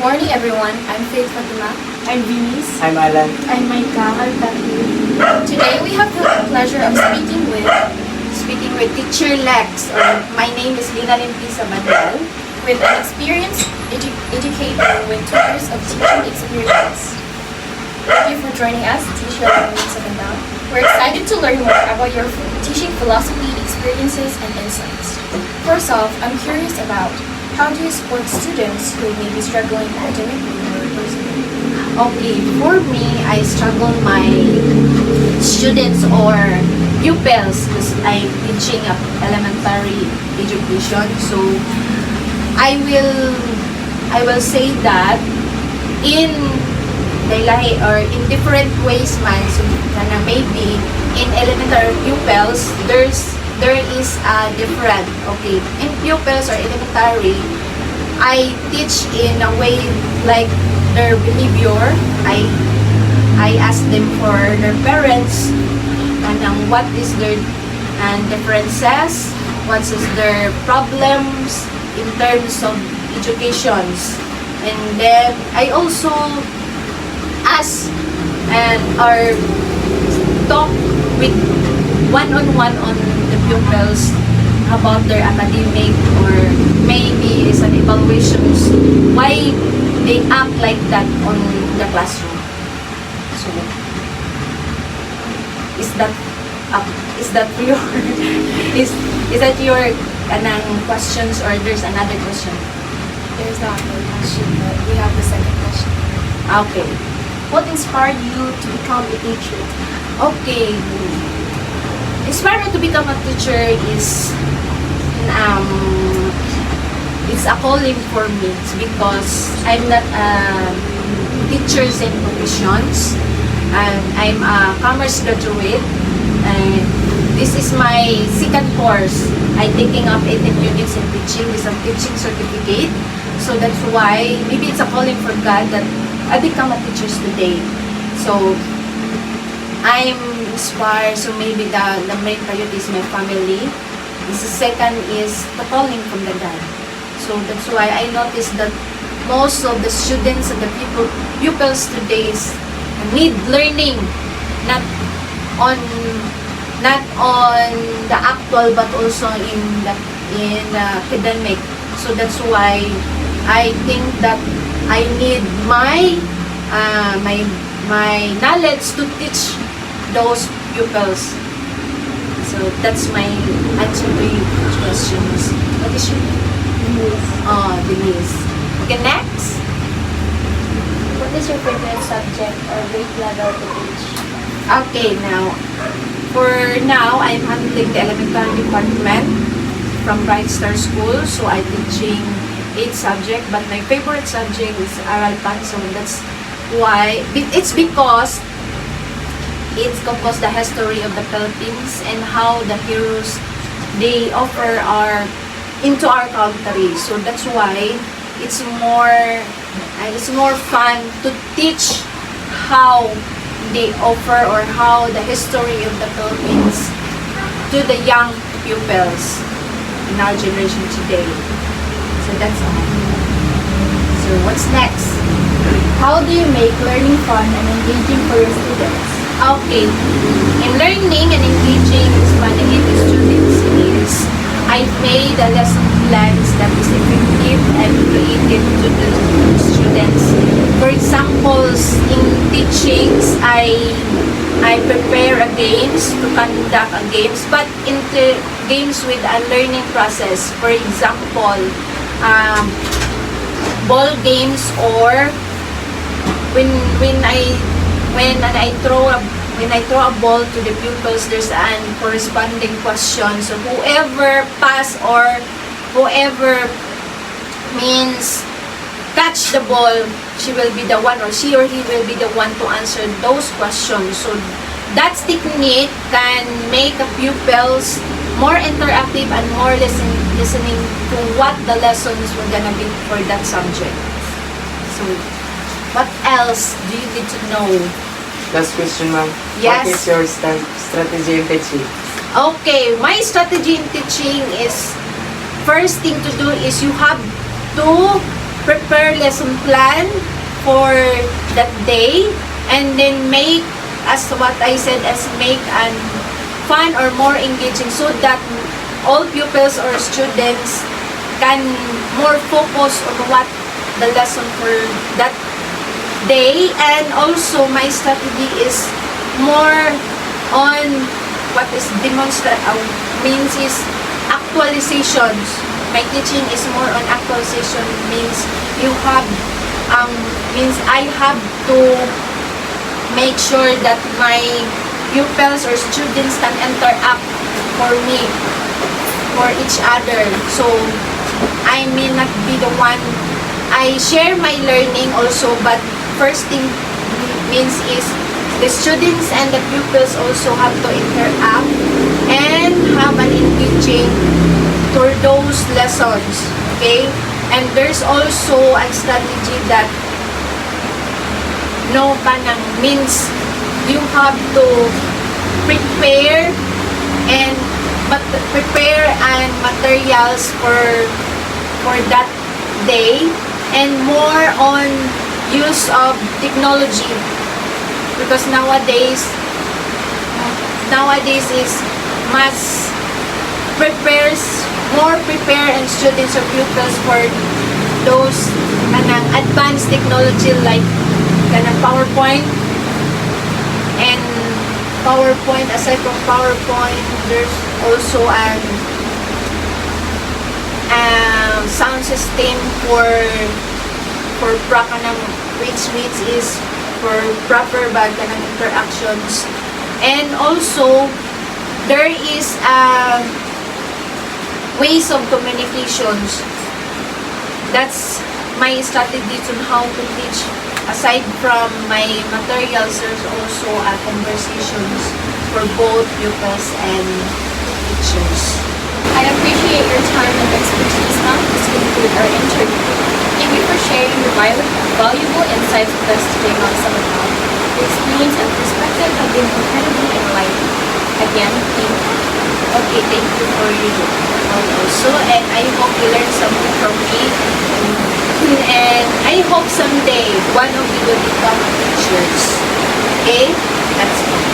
morning, everyone. I'm Faith Fatima. I'm Venus. I'm Alan. I'm Maika. I'm Taki. Today, we have the pleasure of speaking with Teacher Lex, or my name is Lina Limpisa Bandel, with an experienced educator with 2 years of teaching experience. Thank you for joining us, Teacher Limpisa Bandel. We're excited to learn more about your teaching philosophy, experiences, and insights. First off, I'm curious about how do you support students who may be struggling academically or personally? Okay, for me, I struggle my students or pupils because I'm teaching up elementary education. So I will say that in daylahi or in different ways man, so maybe in elementary pupils there is a different. Okay, in pupils or elementary, I teach in a way like their behavior. I ask them for their parents and what is their differences, what is their problems in terms of educations, and then I also ask and or talk with one-on-one on the pupils about their academic, or maybe it's an evaluations why they act like that on the classroom. So is that your is that your questions, or there's another question? There's not one question, but we have the second question. Okay. What inspired you to become a teacher? Okay. Inspired to become a teacher is it's a calling for me. It's because I'm not a teacher in professions, and I'm a commerce graduate, and this is my second course. I'm taking up 18 units in teaching. This is a teaching certificate. So that's why maybe it's a calling for God that I become a teacher today. So I'm inspired. So maybe the main priority is my family. This second is the calling from the God. So that's why I noticed that most of the students and the pupils today need learning, not on the actual but also in the academic. So that's why I think that I need my knowledge to teach those pupils. So that's my answer to your questions. What is your name? Denise. Okay, next. What is your favorite subject or grade level to teach? Okay, now I'm handling the elementary department from Bright Star School. So I'm teaching 8 subjects, but my favorite subject is Aral Pan. So that's why it's because it's composed the history of the Philippines and how the heroes they offer into our country. So that's why it's more fun to teach how they offer or how the history of the Philippines to the young pupils in our generation today. So that's all. So what's next? How do you make learning fun and engaging for your students? Okay, in learning and engaging Spanish with students is I made a lesson plans that is effective and creative to the students. For example, in teachings, I prepare a games to conduct a games, but into games with a learning process. For example, ball games, or when I throw a ball to the pupils, there's an corresponding question. So whoever pass or whoever means catch the ball, she will be the one, or she or he will be the one to answer those questions. So that technique can make the pupils more interactive and more listening to what the lessons were gonna be for that subject. So what else do you need to know? Last question, ma'am. Yes. What is your strategy in teaching? Okay, my strategy in teaching is, first thing to do is you have to prepare lesson plan for that day, and then make, as what I said, as make an fun or more engaging, so that all pupils or students can more focus on what the lesson for that day. And also my strategy is more on what is means is actualizations. My teaching is more on actualization, means you have means I have to make sure that my pupils or students can interact for me, for each other. So I may not be the one, I share my learning also, but first thing means is the students and the pupils also have to interact and have an engaging for those lessons, okay? And there's also a strategy that no kanang means you have to prepare and prepare and materials for that day, and more on use of technology, because nowadays is must prepare and students or pupils for those kanang advanced technology like kanang PowerPoint. And PowerPoint, aside from PowerPoint, there's also an sound system for kanang which is for proper bag kanang interactions. And also there is ways of communications. That's my strategies on how to teach. Aside from my materials, there's also conversations for both pupils and teachers. I appreciate your time and expertise, ma'am. This concludes our interview. Thank you for sharing your valuable insights with us today, Ma'am Samanal. Your experience and perspective have been incredibly enlightening. Again, thank you. Okay, thank you for you also, and I hope you learned something from me. And I hope someday one of you will become teachers. Okay? That's all.